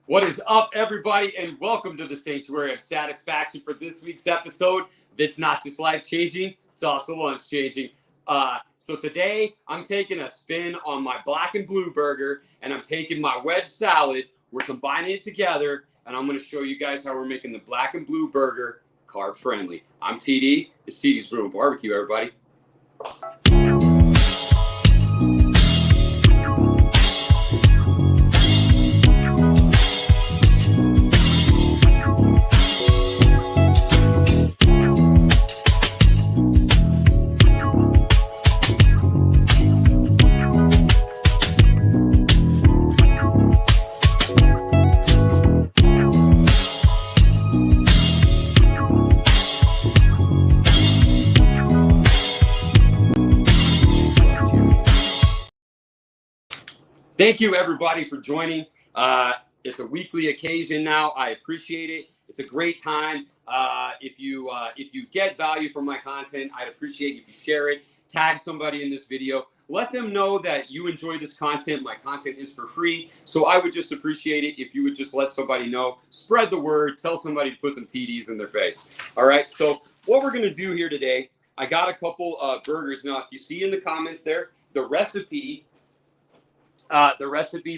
What is up, everybody, and welcome to the Sanctuary of Satisfaction for this week's episode. It's not just life-changing, it's also lunch-changing. So today, I'm taking a spin on my black and blue burger, and I'm taking my wedge salad. We're combining it together, and I'm going to show you guys how we're making the black and blue burger carb-friendly. I'm TD. It's TD's Room Barbecue, everybody. Thank you, everybody, for joining. It's a weekly occasion now. I appreciate it. It's a great time. If you get value from my content, I'd appreciate if you share it, tag somebody in this video, let them know that you enjoy this content. My content is for free, so I would just appreciate it if you would just let somebody know, spread the word, tell somebody to put some TDs in their face. All right, so what we're going to do here today, I got a couple burgers. Now, if you see in the comments there, the recipe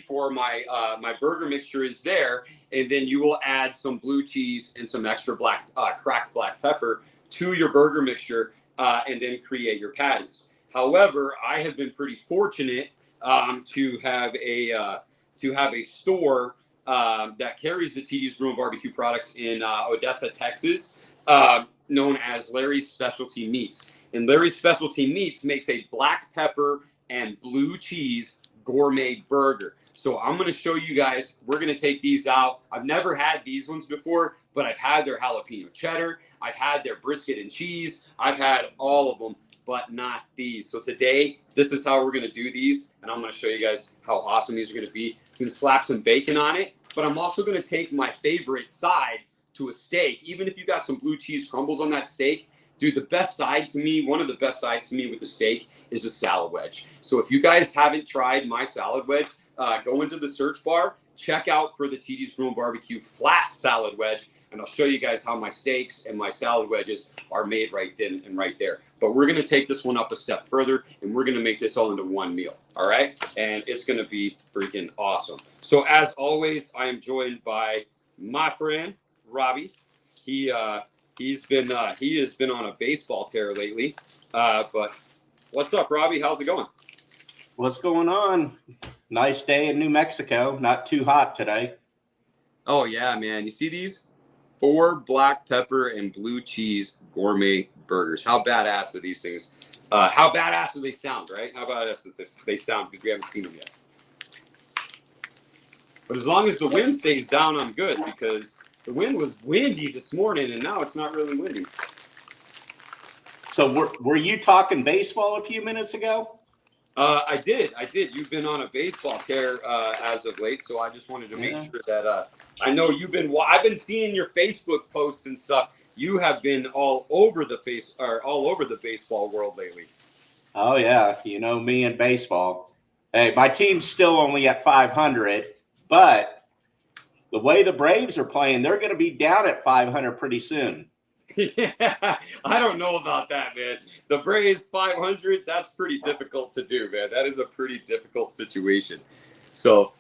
for my my burger mixture is there, and then you will add some blue cheese and some extra cracked black pepper to your burger mixture, and then create your patties. However, I have been pretty fortunate to have a store that carries the TD's Room Barbecue products in Odessa, Texas, known as Larry's Specialty Meats. And Larry's Specialty Meats makes a black pepper and blue cheese gourmet burger. So I'm going to show you guys, we're going to take these out. I've never had these ones before, but I've had their jalapeno cheddar. I've had their brisket and cheese. I've had all of them, but not these. So today, this is how we're going to do these. And I'm going to show you guys how awesome these are going to be. I'm going to slap some bacon on it, but I'm also going to take my favorite side to a steak. Even if you got some blue cheese crumbles on that steak, dude, the best side to me, one of the best sides to me with the steak is a salad wedge. So if you guys haven't tried my salad wedge, go into the search bar, check out for the TD's Room Barbecue flat salad wedge, and I'll show you guys how my steaks and my salad wedges are made right then and right there. But we're going to take this one up a step further, and we're going to make this all into one meal, all right? And it's going to be freaking awesome. So as always, I am joined by my friend, Robbie. He has been on a baseball tear lately, but what's up, Robbie? How's it going? What's going on? Nice day in New Mexico. Not too hot today. Oh, yeah, man. You see these? 4 black pepper and blue cheese gourmet burgers. How badass are these things? How badass do they sound, right? How badass do they sound? Because we haven't seen them yet. But as long as the wind stays down, I'm good, because the wind was windy this morning, and now it's not really windy. So were you talking baseball a few minutes ago? I did. You've been on a baseball tear as of late, so I just wanted to make sure that I know you've been. I've been seeing your Facebook posts and stuff. You have been all over the baseball world lately. Oh yeah, you know me and baseball. Hey, my team's still only at 500, but the way the Braves are playing, they're going to be down at 500 pretty soon. Yeah, I don't know about that, man. The Braves 500, that's pretty difficult to do, man. That is a pretty difficult situation. So,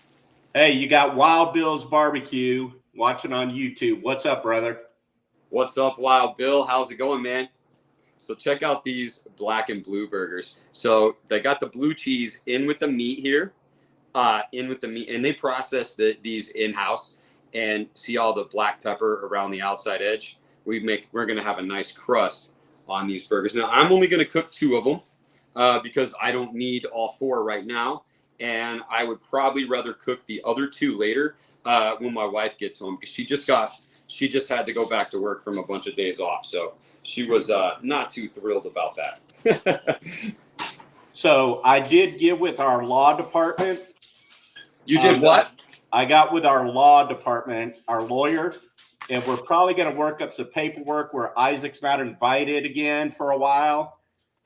hey, you got Wild Bill's Barbecue watching on YouTube. What's up, brother? What's up, Wild Bill? How's it going, man? So check out these black and blue burgers. So they got the blue cheese in with the meat here, and they process these in-house. And see all the black pepper around the outside edge. We're going to have a nice crust on these burgers. Now, I'm only going to cook 2 of them because I don't need all 4 right now. And I would probably rather cook the other 2 later when my wife gets home, because she just had to go back to work from a bunch of days off. So she was not too thrilled about that. So I did get with our law department. You did what? I got with our law department, our lawyer, and we're probably going to work up some paperwork where Isaac's not invited again for a while.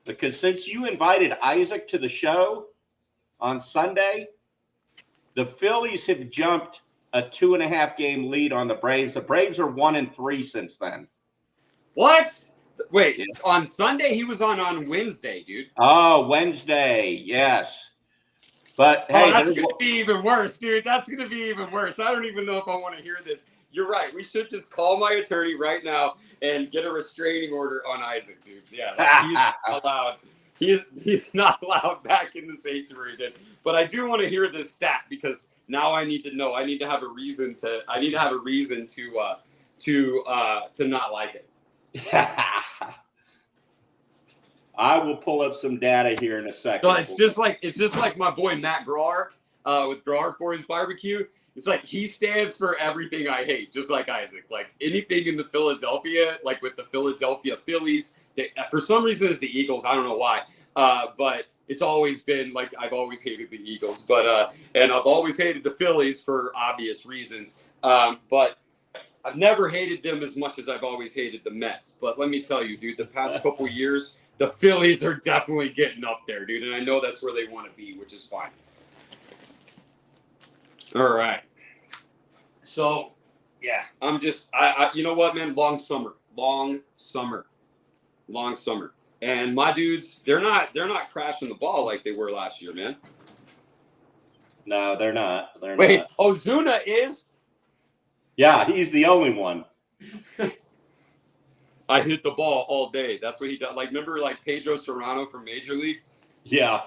Because since you invited Isaac to the show on Sunday, the Phillies have jumped a 2.5 game lead on the Braves. The Braves are 1-3 since then. What? Wait, Yeah. on Sunday he was on Wednesday, dude. Oh, Wednesday, yes. But hey, that's gonna be even worse, dude. That's gonna be even worse. I don't even know if I want to hear this. You're right. We should just call my attorney right now and get a restraining order on Isaac, dude. Yeah, like, he's not allowed. He's not allowed back in the sanctuary again. But I do want to hear this stat because now I need to know. I need to have a reason to. I need to have a reason to not like it. I will pull up some data here in a second. So it's just like my boy Matt Grar with Grar for his barbecue. It's like he stands for everything I hate, just like Isaac. Like anything in the Philadelphia, like with the Philadelphia Phillies, for some reason it's the Eagles. I don't know why, but it's always been like I've always hated the Eagles, but and I've always hated the Phillies for obvious reasons. But I've never hated them as much as I've always hated the Mets. But let me tell you, dude, the past couple years, the Phillies are definitely getting up there, dude. And I know that's where they want to be, which is fine. All right. So, yeah, I'm just, you know what, man? Long summer. And my dudes, they're not crashing the ball like they were last year, man. No, they're not. Wait, Ozuna is? Yeah, he's the only one. I hit the ball all day. That's what he does. Like, remember, like, Pedro Serrano from Major League? Yeah.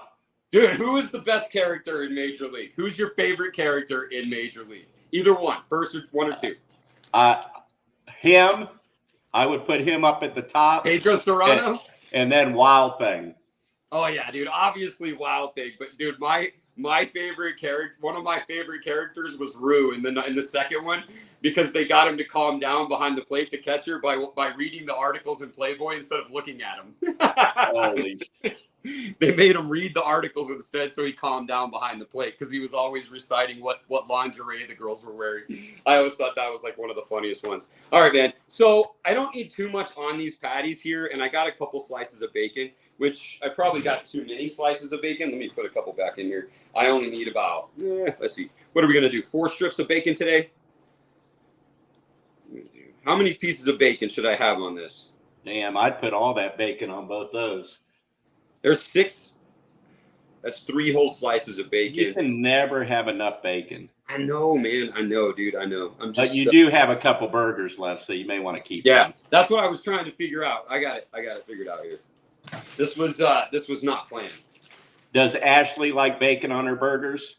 Dude, who is the best character in Major League? Who's your favorite character in Major League? Either one. First or one or two. Him. I would put him up at the top. Pedro Serrano? And then Wild Thing. Oh, yeah, dude. Obviously Wild Thing. But, dude, my favorite character, one of my favorite characters was Rue in the second one because they got him to calm down behind the plate, the catcher, by reading the articles in Playboy instead of looking at him. Holy shit. They made him read the articles instead so he calmed down behind the plate because he was always reciting what lingerie the girls were wearing. I always thought that was like one of the funniest ones. All right, man. So I don't need too much on these patties here, and I got a couple slices of bacon, which I probably got too many slices of bacon. Let me put a couple back in here. I only need about, let's see. What are we going to do? 4 strips of bacon today? How many pieces of bacon should I have on this? Damn, I'd put all that bacon on both those. There's 6. That's 3 whole slices of bacon. You can never have enough bacon. I know, man. I know, dude. I know. But you do have a couple burgers left, so you may want to keep them. That's what I was trying to figure out. I got it figured out here. This was not planned. Does Ashley like bacon on her burgers?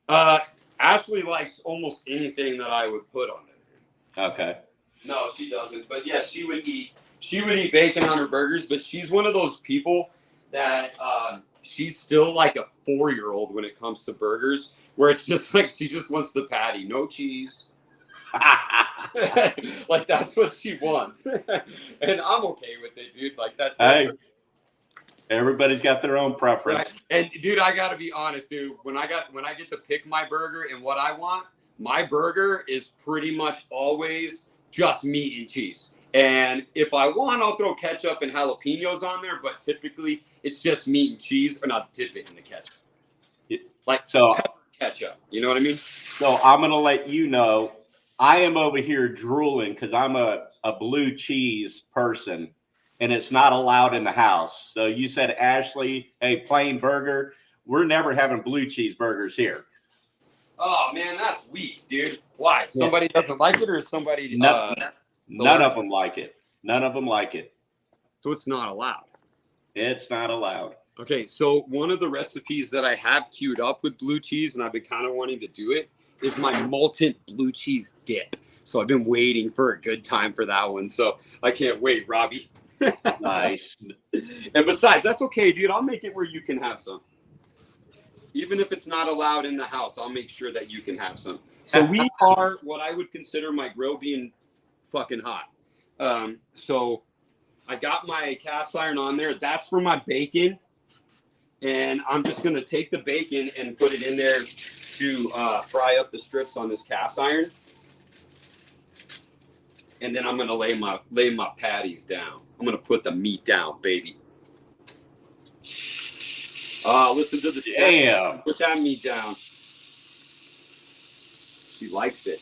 Ashley likes almost anything that I would put on there. Okay. No, she doesn't. But yes, she would eat bacon on her burgers, but she's one of those people that she's still like a 4-year-old when it comes to burgers, where it's just like she just wants the patty, no cheese. Like that's what she wants. And I'm okay with it, dude. Like that's hey, everybody's got their own preference. Right. And dude, I gotta be honest, dude. When I get to pick my burger and what I want, my burger is pretty much always just meat and cheese. And if I want, I'll throw ketchup and jalapenos on there, but typically it's just meat and cheese, and I'll dip it in the ketchup. Like so ketchup. You know what I mean? So I'm gonna let you know I am over here drooling because I'm a blue cheese person, and it's not allowed in the house. So you said, Ashley, hey, plain burger. We're never having blue cheese burgers here. Oh man, that's weak, dude. Why? Somebody doesn't like it, or somebody? None of them like it. None of them like it. So it's not allowed. It's not allowed. Okay, so one of the recipes that I have queued up with blue cheese, and I've been kind of wanting to do it, is my molten blue cheese dip. So I've been waiting for a good time for that one. So I can't wait, Robbie. Nice. And besides, that's okay, dude. I'll make it where you can have some. Even if it's not allowed in the house, I'll make sure that you can have some. So we are what I would consider my grill being fucking hot. So I got my cast iron on there. That's for my bacon. And I'm just going to take the bacon and put it in there to fry up the strips on this cast iron. And then I'm going to lay my patties down. I'm going to put the meat down, baby. Listen to the damn. Put that meat down. She likes it.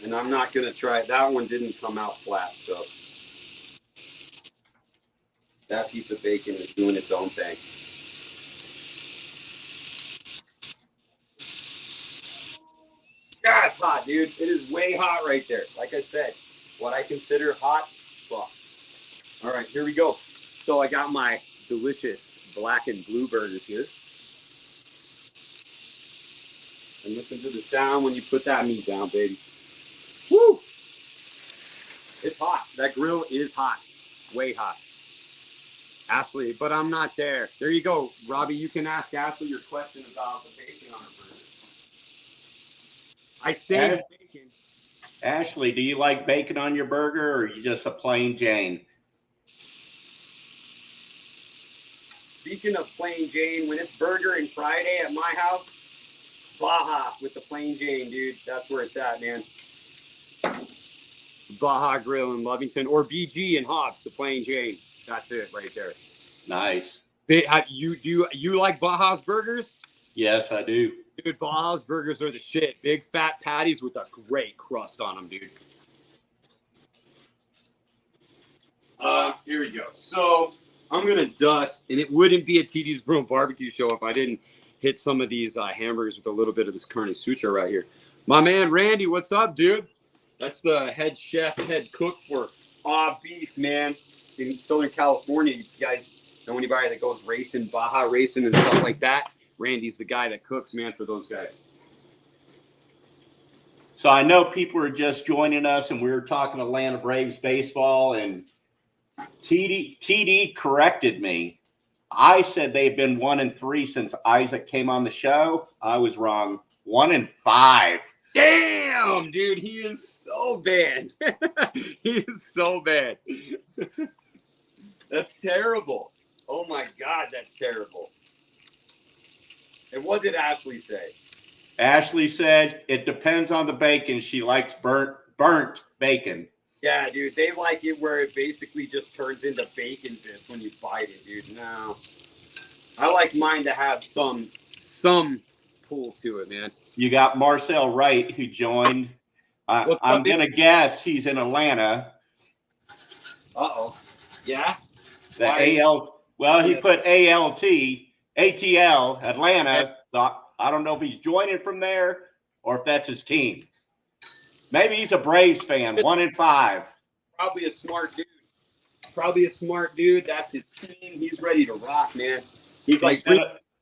And I'm not going to try it. That one didn't come out flat, so that piece of bacon is doing its own thing. God, it's hot, dude. It is way hot right there. Like I said, what I consider hot, fuck. All right, here we go. So I got my delicious black and blue burgers here. And listen to the sound when you put that meat down, baby. Woo! It's hot. That grill is hot. Way hot. Ashley, but I'm not there. There you go. Robbie, you can ask Ashley your question about the bacon on her burger. I saved bacon. Ashley, do you like bacon on your burger, or are you just a plain Jane? Speaking of plain Jane, when it's Burger and Friday at my house, Baja with the plain Jane, dude. That's where it's at, man. Baja Grill in Lovington, or BG in Hobbs, the plain Jane. That's it right there. Nice. You like Baja's burgers? Yes, I do. Dude, Baja's burgers are the shit. Big fat patties with a great crust on them, dude. Here we go. So I'm gonna dust, and it wouldn't be a TD's Broom barbecue show if I didn't hit some of these hamburgers with a little bit of this Carne Sutra right here. My man Randy, what's up, dude? That's the head chef, head cook for Beef, man, in Southern California. You guys know anybody that goes racing, Baja racing and stuff like that? Randy's the guy that cooks, man, for those guys. So I know people are just joining us, and we were talking Atlanta Braves baseball, and TD corrected me. I said they've been 1-3 since Isaac came on the show. I was wrong. 1-5. Damn, dude, he is so bad. He is so bad. That's terrible. Oh my God, that's terrible. And what did Ashley say? Ashley said it depends on the bacon. She likes burnt bacon. Yeah, dude, they like it where it basically just turns into bacon bits when you bite it, dude. No, I like mine to have some pull to it, man. You got Marcel Wright, who joined. I'm going to guess he's in Atlanta. Uh-oh. Yeah? The AL. Well, he put ATL, Atlanta. I don't know if he's joining from there or if that's his team. Maybe he's a Braves fan. 1-5. Probably a smart dude. That's his team. He's ready to rock, man. He's like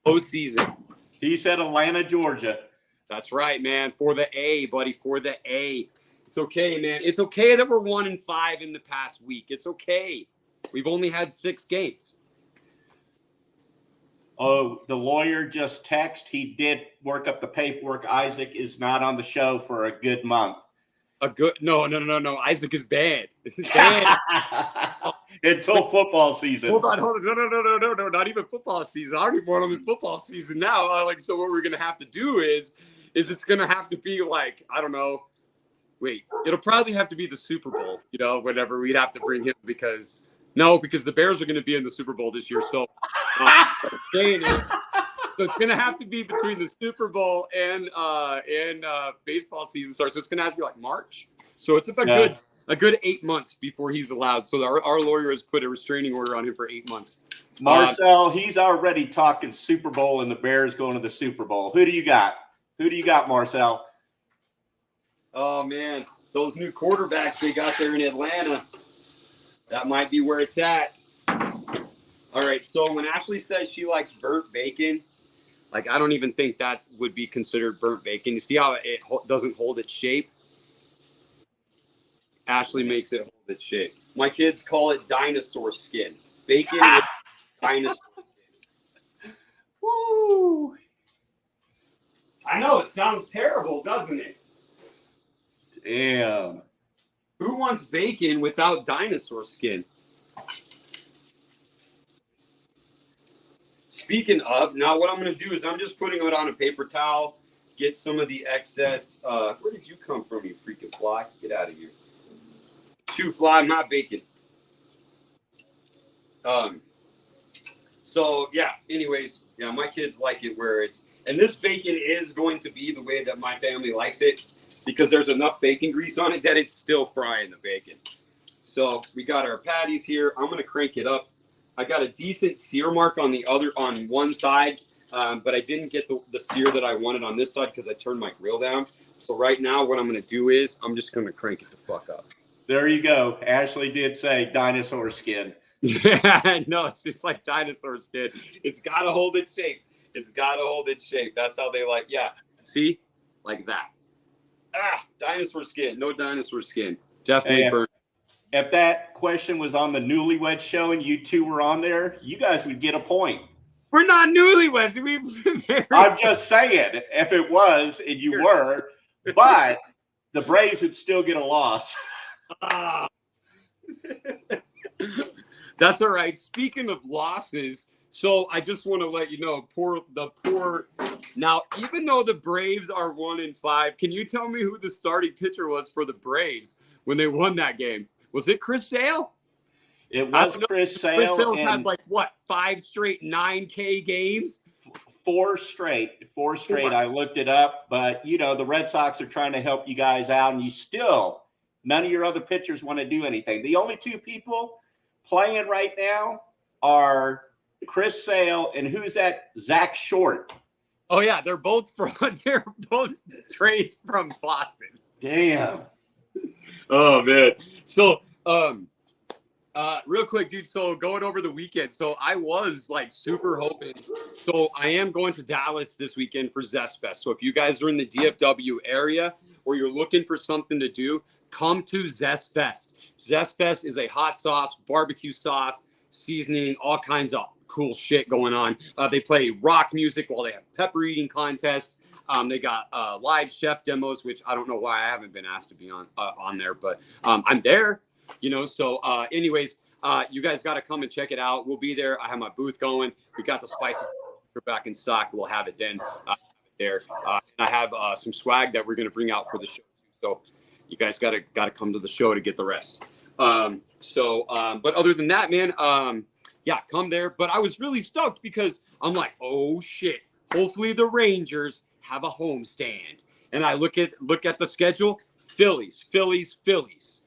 postseason. He said Atlanta, Georgia. That's right, man. For the A, buddy. For the A. It's okay, man. It's okay that we're 1-5 in the past week. It's okay. We've only had 6 games. Oh, the lawyer just texted. He did work up the paperwork. Isaac is not on the show for a good month. No. Isaac is banned. Banned. Until football season. Hold on. No. Not even football season. I already want him in football season now. So what we're gonna have to do is it's gonna have to be like, I don't know. Wait, it'll probably have to be the Super Bowl. Whenever we'd have to bring him because the Bears are gonna be in the Super Bowl this year. So what I'm saying is, so it's gonna have to be between the Super Bowl and baseball season starts. So it's gonna have to be like March. So it's a good 8 months before he's allowed. So our lawyer has put a restraining order on him for 8 months. Marcel, he's already talking Super Bowl and the Bears going to the Super Bowl. Who do you got? Marcel? Oh man, those new quarterbacks they got there in Atlanta. That might be where it's at. All right, so when Ashley says she likes burnt bacon, I don't even think that would be considered burnt bacon. You see how it doesn't hold its shape? Ashley makes it hold its shape. My kids call it dinosaur skin. Bacon with dinosaur skin. Woo! I know, it sounds terrible, doesn't it? Damn. Who wants bacon without dinosaur skin? Speaking of, now what I'm going to do is I'm just putting it on a paper towel, get some of the excess. Where did you come from, you freaking fly? Get out of here. Shoe fly, not bacon. So, yeah, anyways, my kids like it where And this bacon is going to be the way that my family likes it because there's enough bacon grease on it that it's still frying the bacon. So we got our patties here. I'm going to crank it up. I got a decent sear mark on one side, but I didn't get the sear that I wanted on this side because I turned my grill down. So right now what I'm going to do is I'm just going to crank it the fuck up. There you go. Ashley did say dinosaur skin. Yeah, no, it's just like dinosaur skin. It's got to hold its shape. It's got to hold its shape. That's how they like, yeah. See? Like that. Dinosaur skin. No dinosaur skin. Definitely burnt. If that question was on the Newlywed Show and you two were on there, you guys would get a point. We're not newlyweds. I'm just saying, if it was and you were, but the Braves would still get a loss. That's all right. Speaking of losses, so I just want to let you know, now, even though the Braves are 1-5, can you tell me who the starting pitcher was for the Braves when they won that game? Was it Chris Sale? It was Chris Sale. Chris Sale's had like what, 5 straight 9K games? 4 straight. I looked it up, but you know, the Red Sox are trying to help you guys out, and none of your other pitchers want to do anything. The only 2 people playing right now are Chris Sale and who's that? Zach Short. Oh yeah, they're both trades from Boston. Damn. Oh man. So real quick, dude. So going over the weekend. So I was like super hoping. So I am going to Dallas this weekend for Zest Fest. So if you guys are in the DFW area or you're looking for something to do, come to Zest Fest. Zest Fest is a hot sauce, barbecue sauce, seasoning, all kinds of cool shit going on. They play rock music while they have pepper eating contests. They got live chef demos, which I don't know why I haven't been asked to be on there, but I'm there, you know. So anyways, you guys got to come and check it out. We'll be there. I have my booth going. We got the spices back in stock. We'll have it then there. And I have some swag that we're going to bring out for the show too. So you guys got to come to the show to get the rest. But other than that, man, yeah, come there. But I was really stoked because I'm like, oh shit, hopefully the Rangers have a homestand. And I look at the schedule, Phillies, Twins.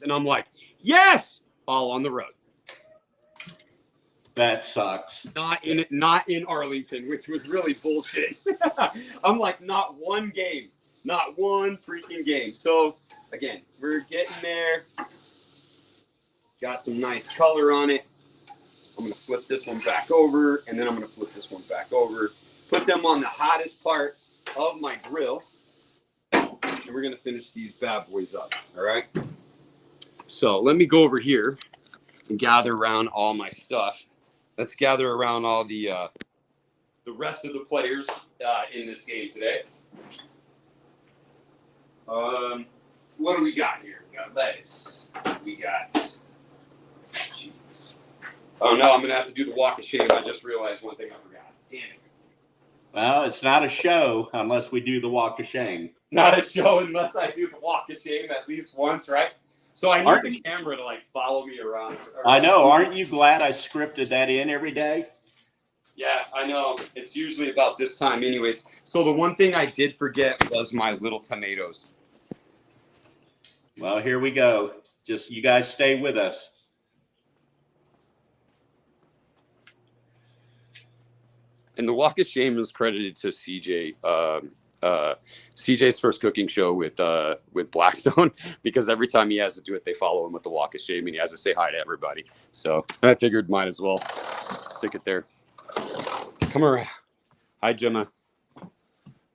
And I'm like, yes, all on the road. That sucks. Not in Arlington, which was really bullshit. I'm like, not one game, not one freaking game. So again, we're getting there. Got some nice color on it. I'm going to flip this one back over, and then I'm going to flip this one back over. Put them on the hottest part of my grill, and we're going to finish these bad boys up, all right? So let me go over here and gather around all my stuff. Let's gather around all the rest of the players in this game today. What do we got here? We got lettuce. We got cheese. Oh no, I'm gonna have to do the walk of shame. I just realized one thing I forgot. Damn it. Well, it's not a show unless we do the walk of shame. Not a show unless I do the walk of shame at least once, right? So I need the camera to like follow me around. I know. Aren't you glad I scripted that in every day? Yeah, I know. It's usually about this time anyways. So the one thing I did forget was my little tomatoes. Well, here we go. Just you guys stay with us. And the walk of shame is credited to CJ. CJ's first cooking show with Blackstone, because every time he has to do it, they follow him with the walk of shame, and he has to say hi to everybody. So I figured might as well stick it there. Come around. Hi, Gemma. Let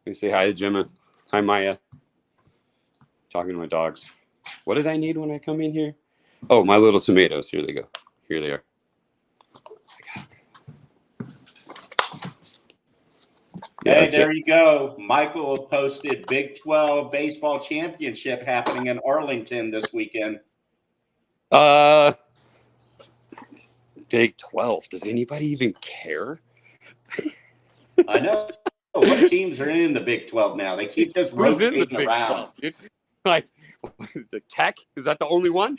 me say hi to Gemma. Hi, Maya. Talking to my dogs. What did I need when I come in here? Oh, my little tomatoes. Here they go. Here they are. Yeah, hey, there you go. Michael posted Big 12 baseball championship happening in Arlington this weekend. Big 12. Does anybody even care? I know. What teams are in the Big 12 now? They keep just rotating around. 12, dude? Like, the Tech? Is that the only one?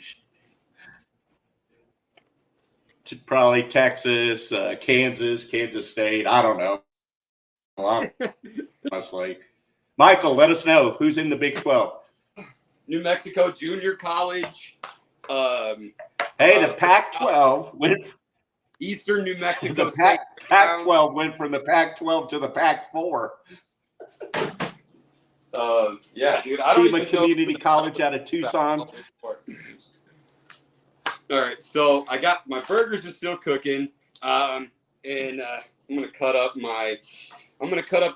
Probably Texas, Kansas State. I don't know. honestly. Michael, let us know who's in the Big 12. New Mexico Junior College. Hey, the Pac-12 went. Eastern New Mexico The State. Pac-12 went from the Pac-12 to the Pac-4. Yeah, dude. I don't even Community College out of Tucson. All right, so I got my burgers are still cooking, and I'm gonna cut up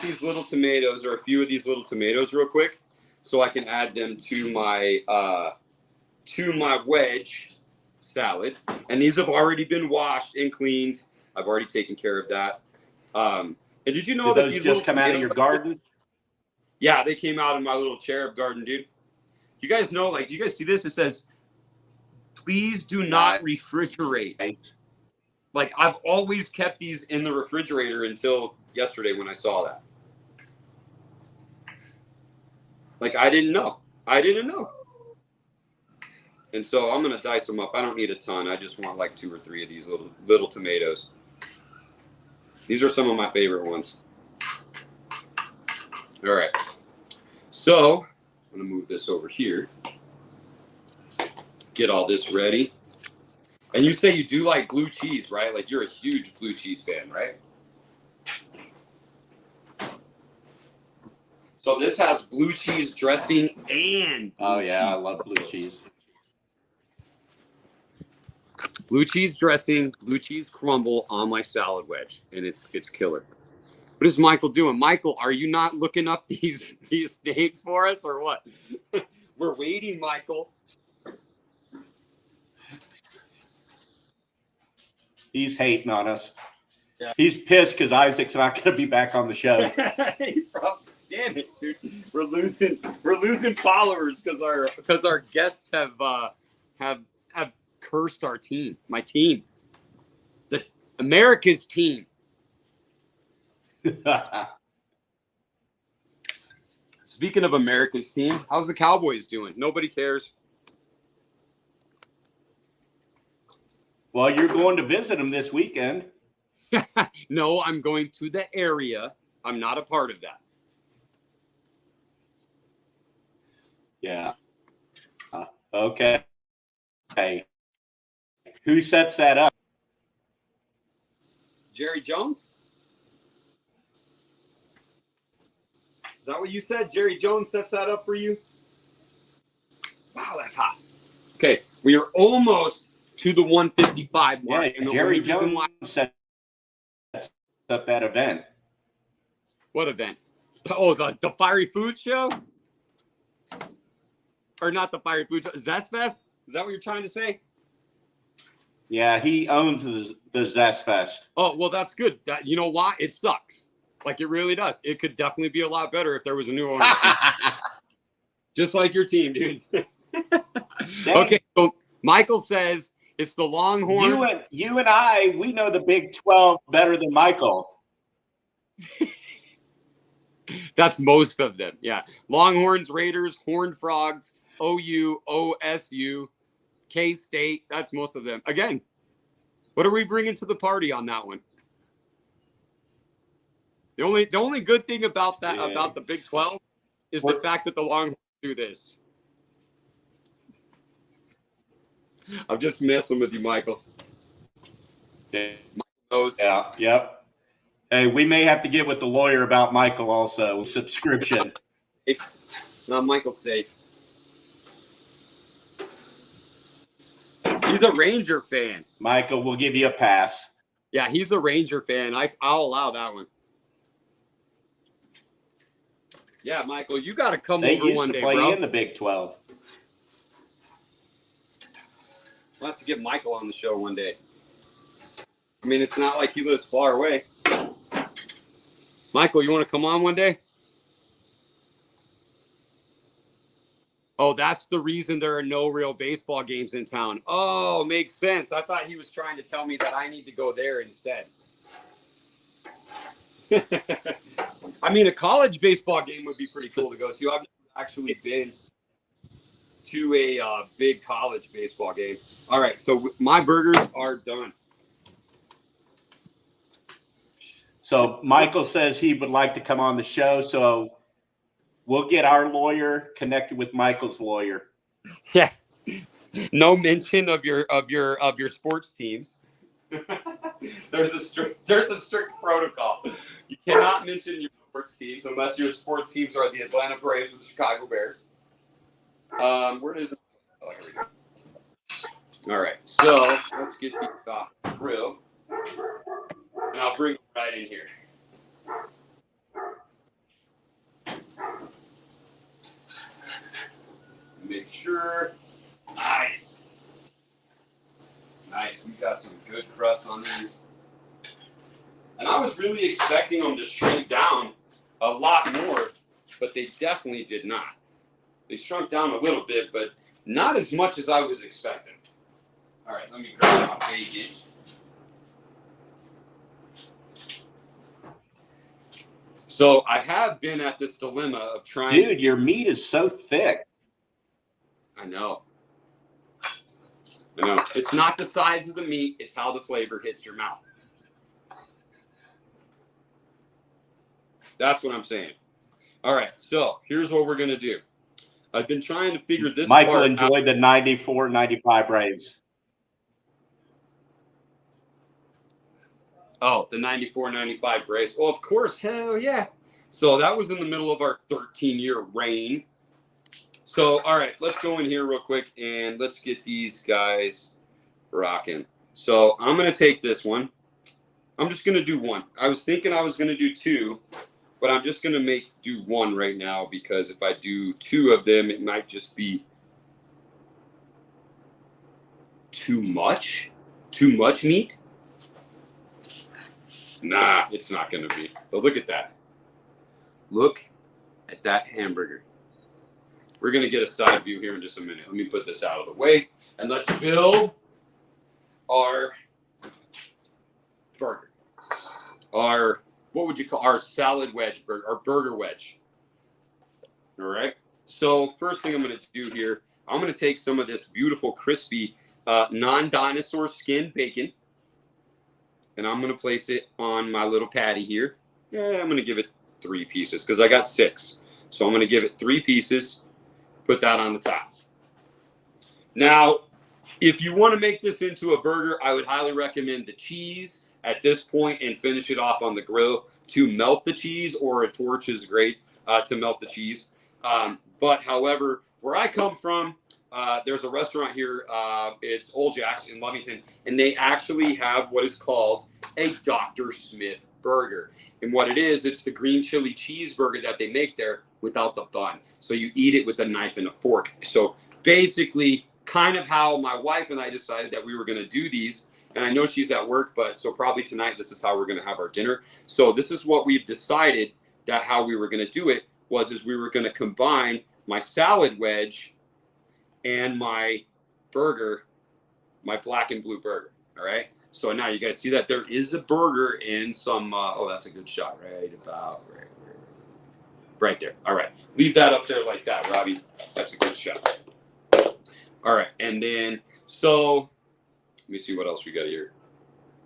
these little tomatoes, or a few of these little tomatoes, real quick, so I can add them to my wedge salad. And these have already been washed and cleaned. I've already taken care of that. And did you know that these just come out of your garden? Yeah, they came out of my little cherub garden, dude. You guys know, like, do you guys see this? It says, please do not refrigerate. Like, I've always kept these in the refrigerator until yesterday when I saw that. Like, I didn't know. And so I'm going to dice them up. I don't need a ton. I just want like 2 or 3 of these little tomatoes. These are some of my favorite ones. All right. So I'm going to move this over here. Get all this ready. And you say you do like blue cheese, right? Like, you're a huge blue cheese fan, right? So this has blue cheese dressing and blue cheese. I love blue cheese. Blue cheese dressing, blue cheese crumble on my salad wedge, and it's killer. What is Michael doing? Michael, are you not looking up these names for us, or what? We're waiting, Michael. He's hating on us. Yeah. He's pissed because Isaac's not going to be back on the show. Damn it, dude! We're losing followers because our guests have cursed our team, my team, the America's team. Speaking of America's team, how's the Cowboys doing? Nobody cares. Well, you're going to visit them this weekend. No, I'm going to the area. I'm not a part of that. Yeah. Okay. Hey. Who sets that up? Jerry Jones? Is that what you said? Jerry Jones sets that up for you? Wow, that's hot. Okay, we are almost to the 155 mark. Yeah, Jerry Jones sets up that event. What event? Oh, the Fiery Food Show? Or not the Fiery Food Show. Zest Fest? Is that what you're trying to say? Yeah, he owns the Zest Fest. Oh, well, that's good. You know why? It sucks. Like, it really does. It could definitely be a lot better if there was a new owner. Just like your team, dude. Okay, so Michael says it's the Longhorns. You and I, we know the Big 12 better than Michael. That's most of them, yeah. Longhorns, Raiders, Horned Frogs, OU, OSU, K-State. That's most of them. Again, what are we bringing to the party on that one? The only good thing about that about the Big 12 is the fact that the Longhorns do this. I'm just messing with you, Michael. Yeah. Michael knows. Yeah. Yep. Hey, we may have to get with the lawyer about Michael also. Subscription. Not Michael's safe. He's a Ranger fan. Michael, we'll give you a pass. Yeah, he's a Ranger fan. I'll allow that one. Yeah, Michael, you got to come over one day, bro. They used to play in the Big 12. We'll have to get Michael on the show one day. I mean, it's not like he lives far away. Michael, you want to come on one day? Oh, that's the reason there are no real baseball games in town. Oh, makes sense. I thought he was trying to tell me that I need to go there instead. I mean, a college baseball game would be pretty cool to go to. I've never actually been to a big college baseball game. All right, so my burgers are done. So Michael says he would like to come on the show. So we'll get our lawyer connected with Michael's lawyer. Yeah. No mention of your sports teams. There's a strict protocol. You cannot mention your sports teams unless your sports teams are the Atlanta Braves or the Chicago Bears. Where does oh, here we go. All right, so let's get these off the grill, and I'll bring it right in here. Make sure. Nice. Nice. We got some good crust on these. And I was really expecting them to shrink down a lot more, but they definitely did not. They shrunk down a little bit, but not as much as I was expecting. All right, let me grab my bacon. So I have been at this dilemma of trying. Dude, your meat is so thick. I know. I know. It's not the size of the meat, it's how the flavor hits your mouth. That's what I'm saying. All right, so here's what we're going to do. I've been trying to figure this Michael part enjoyed the 94-95 Braves. Oh, the 94-95 Braves. Well, of course, hell yeah. So that was in the middle of our 13-year reign. So, all right, let's go in here real quick and let's get these guys rocking. So I'm going to take this one. I'm just going to do one. I was thinking I was going to do two, but I'm just going to do one right now because if I do two of them, it might just be too much. Too much meat? Nah, it's not going to be. But look at that. Look at that hamburger. We're going to get a side view here in just a minute. Let me put this out of the way. And let's build our burger. Our, what would you call, our salad wedge burger, our burger wedge. All right. So first thing I'm going to do here, I'm going to take some of this beautiful crispy non-dinosaur skin bacon. And I'm going to place it on my little patty here. Yeah, I'm going to give it 3 pieces because I got 6. So I'm going to give it 3 pieces. Put that on the top. Now, if you want to make this into a burger, I would highly recommend the cheese at this point and finish it off on the grill to melt the cheese, or a torch is great to melt the cheese. But however, where I come from, there's a restaurant here. It's Old Jack's in Lovington, and they actually have what is called a Dr. Smith burger. And what it is, it's the green chili cheeseburger that they make there without the bun. So you eat it with a knife and a fork. So basically, kind of how my wife and I decided that we were going to do these. And I know she's at work, but so probably tonight, this is how we're going to have our dinner. So this is what we've decided that how we were going to do it is we were going to combine my salad wedge and my burger, my black and blue burger. All right. So now you guys see that there is a burger and some, oh, that's a good shot right about right there. All right. Leave that up there like that, Robbie. That's a good shot. All right. And then, so let me see what else we got here.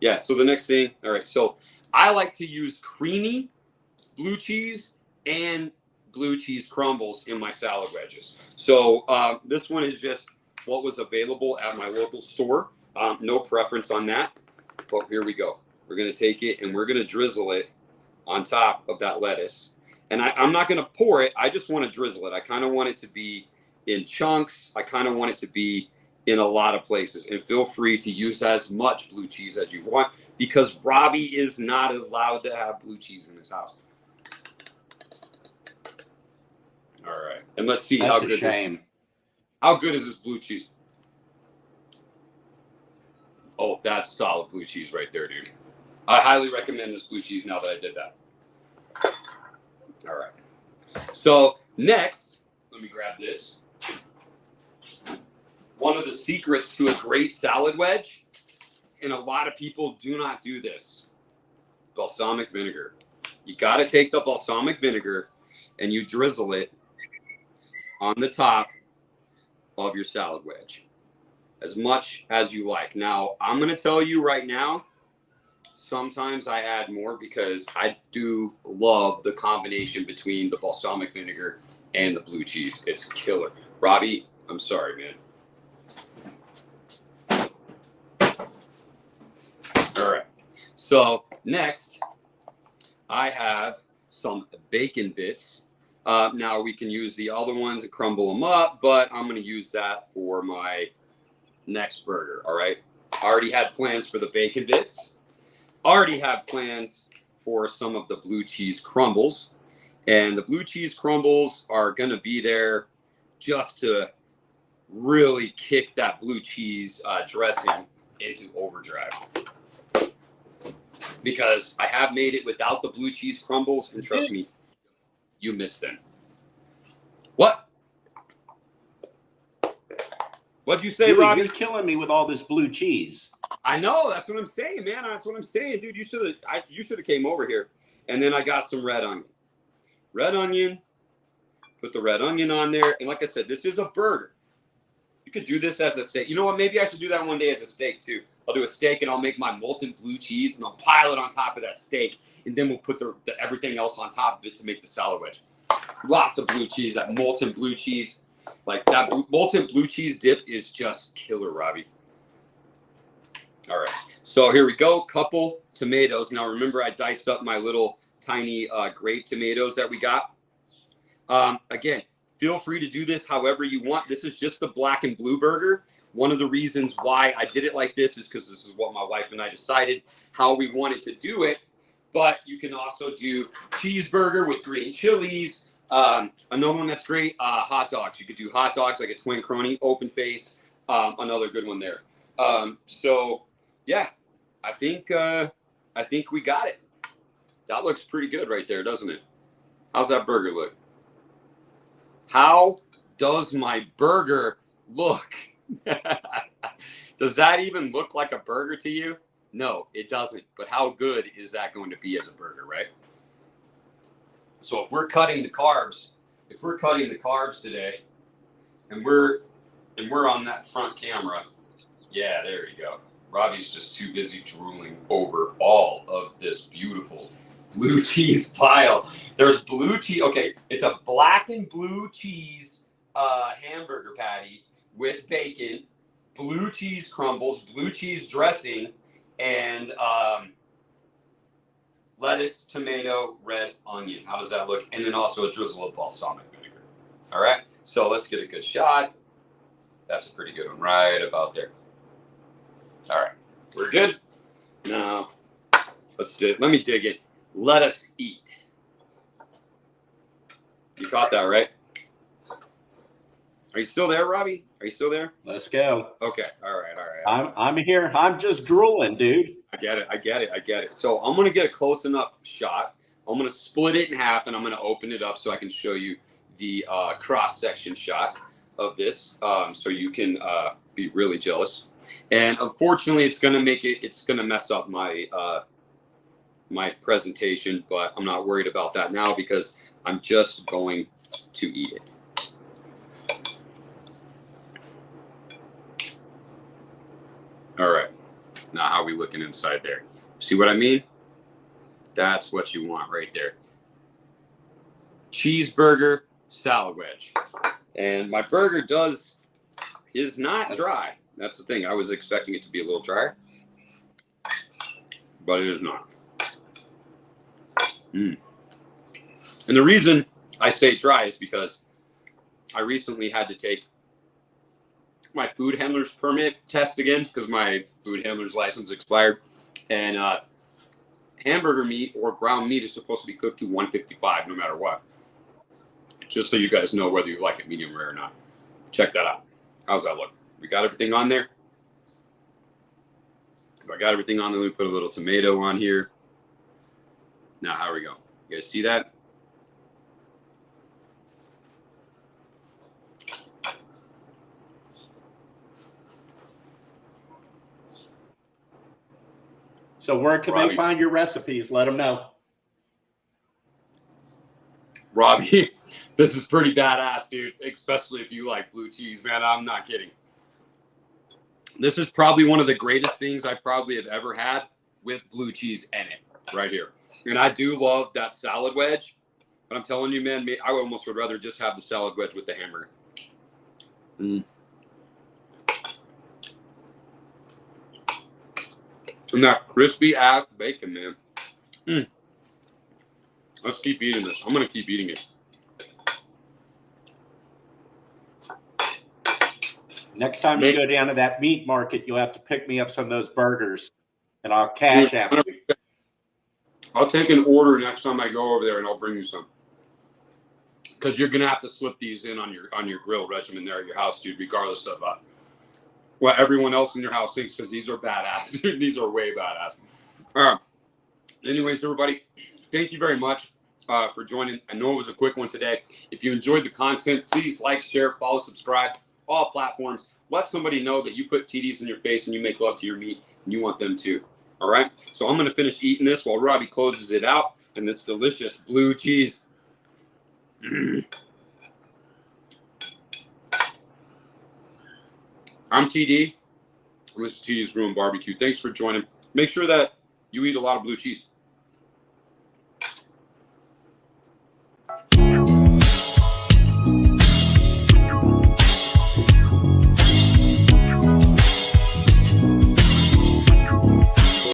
Yeah. So the next thing, all right. So I like to use creamy blue cheese and blue cheese crumbles in my salad wedges. So this one is just what was available at my local store. No preference on that, but here we go. We're going to take it and we're going to drizzle it on top of that lettuce. And I'm not going to pour it. I just want to drizzle it. I kind of want it to be in chunks. I kind of want it to be in a lot of places. And feel free to use as much blue cheese as you want because Robbie is not allowed to have blue cheese in his house. All right. And let's see how good how good is this blue cheese? Oh, that's solid blue cheese right there, dude. I highly recommend this blue cheese now that I did that. All right. So next, let me grab this. One of the secrets to a great salad wedge, and a lot of people do not do this, balsamic vinegar. You got to take the balsamic vinegar and you drizzle it on the top of your salad wedge as much as you like. Now, I'm going to tell you right now, Sometimes I add more because I do love the combination between the balsamic vinegar and the blue cheese. It's killer. Robbie, I'm sorry, man. All right. So next, I have some bacon bits. Now we can use the other ones and crumble them up, but I'm going to use that for my next burger. All right. I already had plans for the bacon bits. Already have plans for some of the blue cheese crumbles, and the blue cheese crumbles are going to be there just to really kick that blue cheese dressing into overdrive, because I have made it without the blue cheese crumbles, and trust me, you missed them. What? What'd you say, Dude, Robbie? you're killing me with all this blue cheese. I know. That's what I'm saying, man. That's what I'm saying, dude. You should have came over here. And then I got some red onion. Red onion. Put the red onion on there. And like I said, this is a burger. You could do this as a steak. You know what? Maybe I should do that one day as a steak too. I'll do a steak and I'll make my molten blue cheese and I'll pile it on top of that steak. And then we'll put the everything else on top of it to make the salad wedge. Lots of blue cheese. That molten blue cheese. Like that molten blue cheese dip is just killer, Robbie. All right, so here we go. Couple tomatoes. Now remember, I diced up my little tiny grape tomatoes that we got. Again, feel free to do this however you want. This is just the black and blue burger. One of the reasons why I did it like this is because this is what my wife and I decided how we wanted to do it. But you can also do cheeseburger with green chilies. Another one that's great, hot dogs. You could do hot dogs like a twin crony, open face. Another good one there. So yeah, I think we got it. That looks pretty good right there, doesn't it? How's that burger look? How does my burger look? Does that even look like a burger to you? No, it doesn't. But how good is that going to be as a burger, right? So if we're cutting the carbs today, and we're on that front camera, yeah, there you go. Robbie's just too busy drooling over all of this beautiful blue cheese pile. There's blue cheese. Okay, it's a black and blue cheese hamburger patty with bacon, blue cheese crumbles, blue cheese dressing, and lettuce, tomato, red onion. How does that look? And then also a drizzle of balsamic vinegar. All right, so let's get a good shot. That's a pretty good one right about there. All right, we're good. Now, let's do it. Let me dig it. Let us eat. You caught that, right? Are you still there, Robbie? Are you still there? Let's go. Okay. All right. I'm here. I'm just drooling, dude. I get it. So I'm going to get a close enough shot. I'm going to split it in half, and I'm going to open it up so I can show you the cross-section shot of this, so you can be really jealous. And unfortunately, it's going to mess up my my presentation, but I'm not worried about that now because I'm just going to eat it. All right. Now, how are we looking inside there? See what I mean? That's what you want right there. Cheeseburger salad wedge. And my burger is not dry. That's the thing. I was expecting it to be a little drier, but it is not. And the reason I say dry is because I recently had to take my food handler's permit test again because my food handler's license expired. And hamburger meat or ground meat is supposed to be cooked to 155 no matter what. Just so you guys know whether you like it medium rare or not. Check that out. How's that look? We got everything on there? If I got everything on there, let me put a little tomato on here. Now, how we go? You guys see that? So where can they find your recipes? Let them know. Robbie, this is pretty badass, dude. Especially if you like blue cheese, man. I'm not kidding. This is probably one of the greatest things I probably have ever had. with blue cheese in it right here. And I do love that salad wedge, but I'm telling you, man, I almost would rather just have the salad wedge with the hamburger. And that crispy ass bacon, man. Let's keep eating this. I'm gonna keep eating it. Next time you go down to that meat market, you'll have to pick me up some of those burgers, and I'll cash out you. I'll take an order next time I go over there, and I'll bring you some. Because you're gonna have to slip these in on your grill regimen there at your house, dude. Regardless of what everyone else in your house thinks, because these are badass, dude. These are way badass. Anyways, everybody, thank you very much for joining. I know it was a quick one today. If you enjoyed the content, please like, share, follow, subscribe. All platforms. Let somebody know that you put TDs in your face and you make love to your meat and you want them too. All right. So I'm going to finish eating this while Robbie closes it out and this delicious blue cheese. I'm TD. And this is TD's Room Barbecue. Thanks for joining. Make sure that you eat a lot of blue cheese.